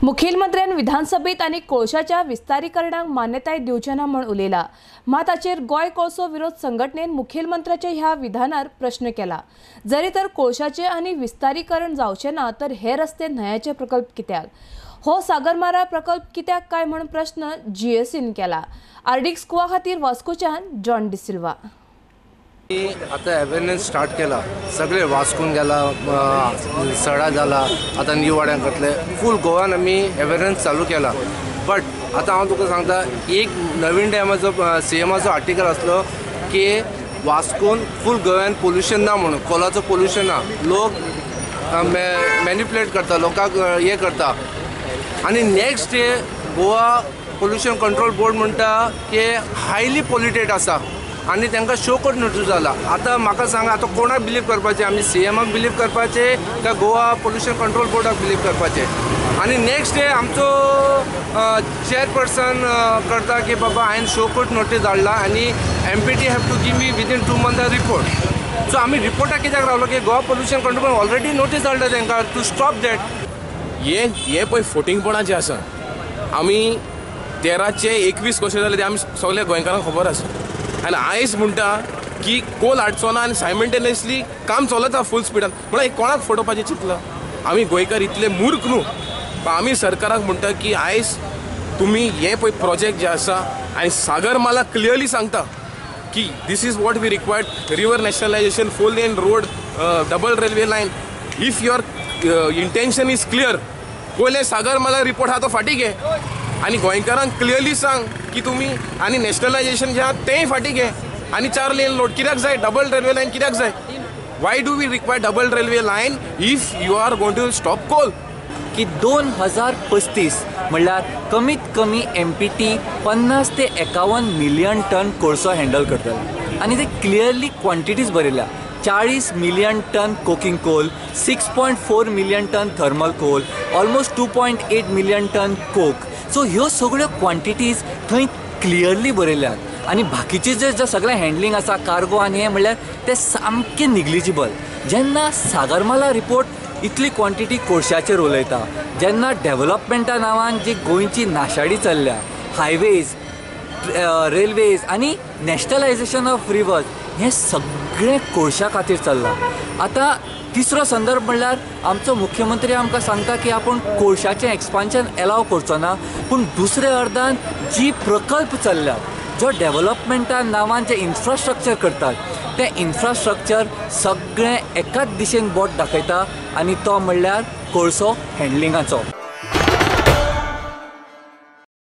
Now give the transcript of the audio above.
मुखेलमंत्र्यान विधानसभेत आणि कोळशाच्या विस्तारीकरणाक मान्यताय दिवचे ना म्हण उलयला। मात ताचेर गोय कोळसो विरोध संघटनेन मुखेलमंत्र्याच्या ह्या विधानार प्रश्न केला। जरी तर कोळशाचे आणि विस्तारीकरण जावचे ना तर हे रस्ते न्हयाचे प्रकल्प कित्याक, हो सागरमाला प्रकल्प कित्याक काय म्हण प्रश्न जीएसीन केला। आर्डिक स्कुआ खातीर वास्कोच्यान जॉन डिसिल्वा। आता अवेअरनेस स्टार्ट केला, सगळे वास्कून गेला, सडा जाला, आता न्यू वाड्यान घातले, फूल गोवान आमी अवेअरनेस चालू केला। बट आता हांव तुका सांगता, एक नवीन टायमाचो सीएमाचो आर्टिकल आसलो की वास्कून फूल गोव्यान पोल्युशन ना म्हणून, कोलाचो पोल्युशन ना, लोक मॅन्युप्युलेट करता, लोकांक हे करता। आणि next day Goa pollution control board म्हणटा की हायली पोल्युटेड आसा आणि तांकां शो कोर्ट नोटीस जाला। आता म्हाका सांगा, आता कोणाक बिलीव करपाचें, आमी सीएमाक बिलीव करपाचें काय गोवा पोल्युशन कंट्रोल बोर्डाक बिलीव करपाचें? आणि नेक्स्ट डे आमचो चेअरपर्सन करता की बाबा हांवें शो कोर्ट नोटीस धाडला आणि MPT have to give me within 2 months report. So आमी रिपोर्टाक कित्याक रावलो की Goa pollution control board already notice धाडला तांकां टू स्टॉप दॅट। हे पळय फोटिंगपणाचें आसा। आमी 13चे 21 कशें जालें तें आमी सगळ्या गोंयकारांक खबर आसा। आनी आयज म्हणटा की कोल हाडचो ना आनी सायमल्टेनियसली काम चलता फूल स्पिडान, म्हळ्यार कोणाक फटोवपाचें चिंतलां? आमी गोंयकार इतले मूर्ख न्हू, पण आमी सरकाराक म्हणटा की आयज तुमी हे पळय प्रोजेक्ट जे आसा आनी सागरमाला क्लियरली सांगता की this is what we required, river nationalisation, 4 lane road, double railway line. If your intention is clear, पयलें सागरमाला रिपोर्ट आहा तो फाटीं घे आणि गोंयकारांक क्लियरली सांग की तुम्ही आणि नॅशनलायजेशन जे आहा तेंय फाटीं घे आणि 4 लेन रोड कित्याक जाय, डबल रेल्वे लायन कित्याक जाय? Why do we require double railway line if you are going to stop coal? की 2035 म्हणल्यार कमीत कमी MPT 50 ते 51 मिलियन टन कोळसो हँडल करतले आणि ते क्लियरली क्वांटिटीज बरयल्या। 40 million ton coking coal, 6.4 million ton thermal coal, almost 2.8 million ton coke. So ह्यो सगळ्यो क्वांटिटीज थंय क्लियरली बरयल्यात आणि बाकीचे जे सगळें हँडलिंग आसा, कार्गो आनी हें म्हणल्यार ते सामकें निग्लिजिबल। जेन्ना सागरमाला रिपोर्ट इतली क्वांटिटी कोळशाचेर उलयता, जेन्ना डेव्हलपमेंटा नांवान जी गोंयची नाशाडी चल्ल्या, हायवेज, रेल्वेज आनी नॅशनलायजेशन ऑफ रिवर्स, हें सगळें कोळशा खातीर चल्लां। आता तिसरो संदर्भ म्हणल्यार आमचो मुख्यमंत्री आमकां सांगता की आपण कोळशाचें एक्सपान्शन एलाव करचो ना, पूण दुसऱ्या अर्दान जी प्रकल्प चल्ल्यात, जो डेव्हलपमेंटा नांवान जे इन्फ्रास्ट्रक्चर करतात, तें इन्फ्रास्ट्रक्चर सगळें एकाच दिशेन बोट दाखयता आणि तो म्हणल्यार कोळसो हँडलिंगाचो।